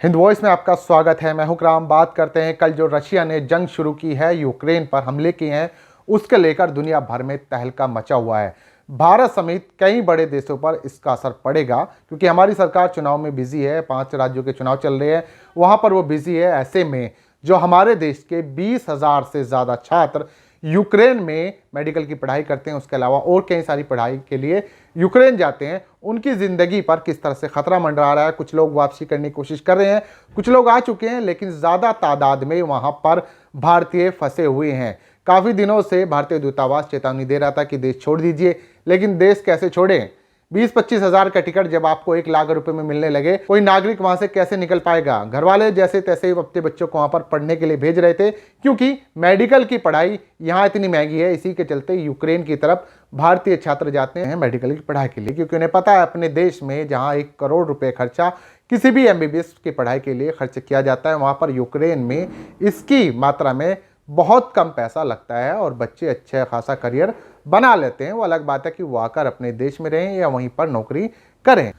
Hind voice में आपका स्वागत है। मैं हूं राम। बात करते हैं कल जो रशिया ने जंग शुरू की है, यूक्रेन पर हमले किए हैं, उसके लेकर दुनिया भर में तहलका मचा हुआ है। भारत समेत कई बड़े देशों पर इसका असर पड़ेगा क्योंकि हमारी सरकार चुनाव में बिजी है। 5 राज्यों के चुनाव चल रहे हैं, वहां पर वो बिजी है। ऐसे में जो हमारे देश के 20,000 से ज़्यादा छात्र यूक्रेन में मेडिकल की पढ़ाई करते हैं, उसके अलावा और कई सारी पढ़ाई के लिए यूक्रेन जाते हैं, उनकी ज़िंदगी पर किस तरह से खतरा मंडरा रहा है। कुछ लोग वापसी करने की कोशिश कर रहे हैं, कुछ लोग आ चुके हैं, लेकिन ज़्यादा तादाद में वहाँ पर भारतीय फंसे हुए हैं। काफ़ी दिनों से भारतीय दूतावास चेतावनी दे रहा था कि देश छोड़ दीजिए, लेकिन देश कैसे छोड़ें। 20-25 हज़ार का टिकट जब आपको 1 लाख रुपए में मिलने लगे, कोई नागरिक वहां से कैसे निकल पाएगा। घर वाले जैसे तैसे अपने बच्चों को वहां पर पढ़ने के लिए भेज रहे थे क्योंकि मेडिकल की पढ़ाई यहां इतनी महंगी है। इसी के चलते यूक्रेन की तरफ भारतीय छात्र जाते हैं मेडिकल की पढ़ाई के लिए, क्योंकि उन्हें पता है अपने देश में जहां 1 करोड़ रुपए खर्चा किसी भी MBBS की पढ़ाई के लिए खर्च किया जाता है, वहां पर यूक्रेन में इसकी मात्रा में बहुत कम पैसा लगता है और बच्चे अच्छा खासा करियर बना लेते हैं। वो अलग बात है कि वो आकर अपने देश में रहें या वहीं पर नौकरी करें।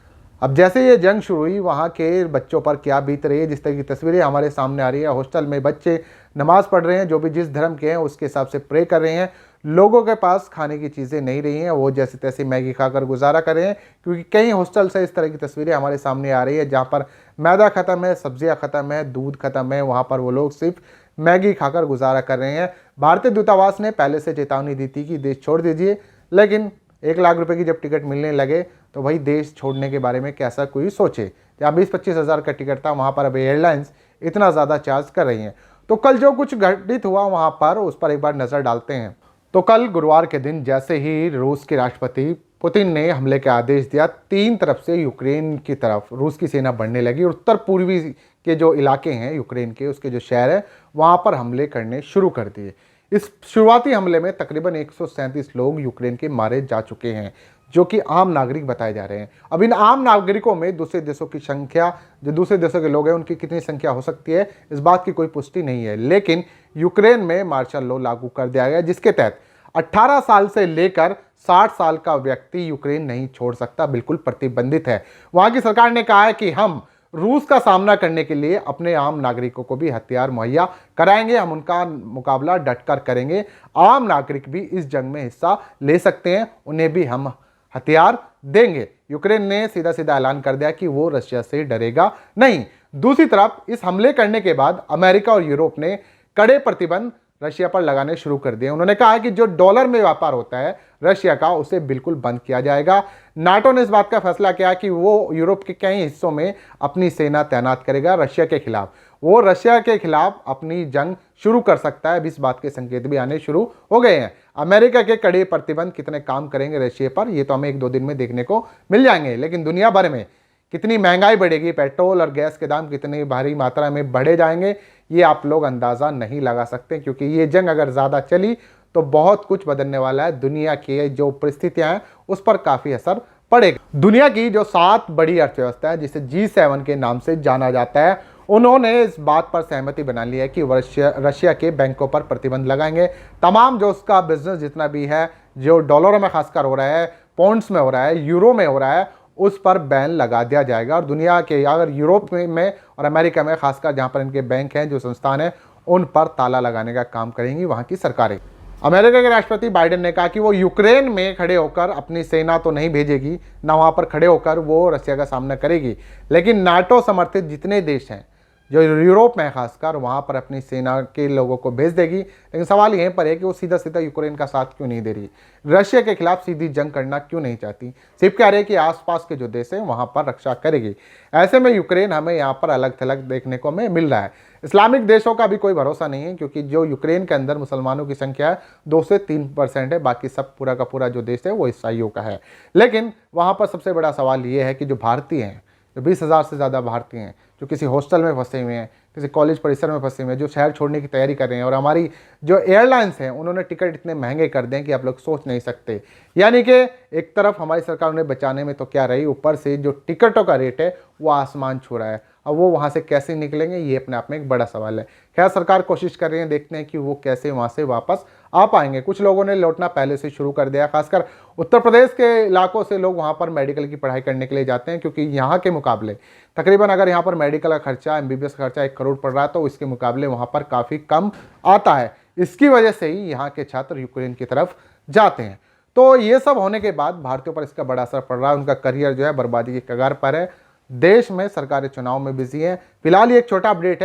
अब जैसे ये जंग शुरू हुई, वहाँ के बच्चों पर क्या बीत रही है, जिस तरह की तस्वीरें हमारे सामने आ रही है। हॉस्टल में बच्चे नमाज पढ़ रहे हैं, जो भी जिस धर्म के हैं उसके हिसाब से प्रे कर रहे हैं। लोगों के पास खाने की चीज़ें नहीं रही हैं, वो जैसे तैसे मैगी खाकर गुजारा कर रहे हैं, क्योंकि कई हॉस्टल से इस तरह की तस्वीरें हमारे सामने आ रही है जहाँ पर मैदा ख़त्म है, सब्जियाँ ख़त्म है, दूध ख़त्म है। वहाँ पर वो लोग सिर्फ मैगी खाकर गुजारा कर रहे हैं। भारतीय दूतावास ने पहले से चेतावनी दी थी कि देश छोड़ दीजिए, लेकिन 1 लाख रुपए की जब टिकट मिलने लगे तो भाई देश छोड़ने के बारे में कैसा कोई सोचे। जहाँ 20-25 हज़ार का टिकट था, वहाँ पर अब एयरलाइंस इतना ज़्यादा चार्ज कर रही हैं। तो कल जो कुछ घटित हुआ वहाँ पर, उस पर एक बार नज़र डालते हैं। तो कल गुरुवार के दिन जैसे ही रूस के राष्ट्रपति पुतिन ने हमले का आदेश दिया, 3 तरफ से यूक्रेन की तरफ रूस की सेना बढ़ने लगी और उत्तर पूर्वी के जो इलाके हैं यूक्रेन के, उसके जो शहर है, वहाँ पर हमले करने शुरू कर दिए। इस शुरुआती हमले में तकरीबन 137 लोग यूक्रेन के मारे जा चुके हैं, जो कि आम नागरिक बताए जा रहे हैं। अब इन आम नागरिकों में दूसरे देशों की संख्या, जो दूसरे देशों के लोग हैं, उनकी कितनी संख्या हो सकती है, इस बात की कोई पुष्टि नहीं है। लेकिन यूक्रेन में मार्शल लॉ लागू कर दिया गया, जिसके तहत 18 साल से लेकर 60 साल का व्यक्ति यूक्रेन नहीं छोड़ सकता, बिल्कुल प्रतिबंधित है। वहां की सरकार ने कहा है कि हम रूस का सामना करने के लिए अपने आम नागरिकों को भी हथियार मुहैया कराएंगे, हम उनका मुकाबला डटकर करेंगे। आम नागरिक भी इस जंग में हिस्सा ले सकते हैं, उन्हें भी हम हथियार देंगे। यूक्रेन ने सीधा सीधा ऐलान कर दिया कि वो रशिया से डरेगा नहीं। दूसरी तरफ इस हमले करने के बाद अमेरिका और यूरोप ने कड़े प्रतिबंध रशिया पर लगाने शुरू कर दिए। उन्होंने कहा है कि जो डॉलर में व्यापार होता है रशिया का, उसे बिल्कुल बंद किया जाएगा। नाटो ने इस बात का फैसला किया कि वो यूरोप के कई हिस्सों में अपनी सेना तैनात करेगा रशिया के खिलाफ। वो रशिया के खिलाफ अपनी जंग शुरू कर सकता है। इस बात के संकेत भी आने शुरू हो गए हैं। अमेरिका के कड़े प्रतिबंध कितने काम करेंगे रशिया पर, ये तो हमें 1-2 दिन में देखने को मिल जाएंगे। लेकिन दुनिया भर में कितनी महंगाई बढ़ेगी, पेट्रोल और गैस के दाम कितनी भारी मात्रा में बढ़े जाएंगे, ये आप लोग अंदाज़ा नहीं लगा सकते, क्योंकि ये जंग अगर ज़्यादा चली तो बहुत कुछ बदलने वाला है। दुनिया की जो परिस्थितियां हैं उस पर काफ़ी असर पड़ेगा। दुनिया की जो 7 बड़ी अर्थव्यवस्था है, जिसे G7 के नाम से जाना जाता है, उन्होंने इस बात पर सहमति बना ली है कि रशिया के बैंकों पर प्रतिबंध लगाएंगे। तमाम जो उसका बिजनेस जितना भी है, जो डॉलरों में खासकर हो रहा है, पाउंड्स में हो रहा है, यूरो में हो रहा है, उस पर बैन लगा दिया जाएगा। और दुनिया के अगर यूरोप में और अमेरिका में खासकर जहां पर इनके बैंक हैं, जो संस्थान हैं, उन पर ताला लगाने का काम करेंगी वहां की सरकारें। अमेरिका के राष्ट्रपति बाइडेन ने कहा कि वो यूक्रेन में खड़े होकर अपनी सेना तो नहीं भेजेगी, ना वहां पर खड़े होकर वो रशिया का सामना करेगी, लेकिन नाटो समर्थित जितने देश हैं जो यूरोप में खासकर, वहां पर अपनी सेना के लोगों को भेज देगी। लेकिन सवाल यहीं पर है कि वो सीधा सीधा यूक्रेन का साथ क्यों नहीं दे रही, रशिया के खिलाफ सीधी जंग करना क्यों नहीं चाहती। सिर्फ कह रहे कि आसपास के जो देश हैं वहां पर रक्षा करेगी। ऐसे में यूक्रेन हमें यहाँ पर अलग थलग देखने को हमें मिल रहा है। इस्लामिक देशों का भी कोई भरोसा नहीं है, क्योंकि जो यूक्रेन के अंदर मुसलमानों की संख्या है 2 से 3% है, बाकी सब पूरा का पूरा जो देश है वो ईसाइयों का है। लेकिन वहाँ पर सबसे बड़ा सवाल ये है कि जो भारतीय हैं, जो 20,000 से ज़्यादा भारतीय हैं, जो किसी हॉस्टल में फंसे हुए हैं, किसी कॉलेज परिसर में फंसे हुए हैं, जो शहर छोड़ने की तैयारी कर रहे हैं, और हमारी जो एयरलाइंस हैं उन्होंने टिकट इतने महंगे कर दें कि आप लोग सोच नहीं सकते। यानी कि एक तरफ हमारी सरकार उन्हें बचाने में तो क्या रही, ऊपर से जो टिकटों का रेट है वो आसमान छू रहा है। अब वो वहाँ से कैसे निकलेंगे, ये अपने आप में एक बड़ा सवाल है। खैर, सरकार कोशिश कर रही है, देखते हैं कि वो कैसे वहाँ से वापस आ पाएंगे। कुछ लोगों ने लौटना पहले से शुरू कर दिया, खासकर उत्तर प्रदेश के इलाकों से लोग वहाँ पर मेडिकल की पढ़ाई करने के लिए जाते हैं, क्योंकि यहाँ के मुकाबले तकरीबन अगर यहाँ पर मेडिकल का खर्चा, एमबीबीएस का खर्चा 1 करोड़ पड़ रहा है, तो इसके मुकाबले वहाँ पर काफ़ी कम आता है। इसकी वजह से ही यहाँ के छात्र यूक्रेन की तरफ जाते हैं। तो ये सब होने के बाद भारतीयों पर इसका बड़ा असर पड़ रहा है। उनका करियर जो है बर्बादी के कगार पर है। देश में सरकारी चुनाव में बिजी है। फिलहाल ये एक छोटा अपडेट है।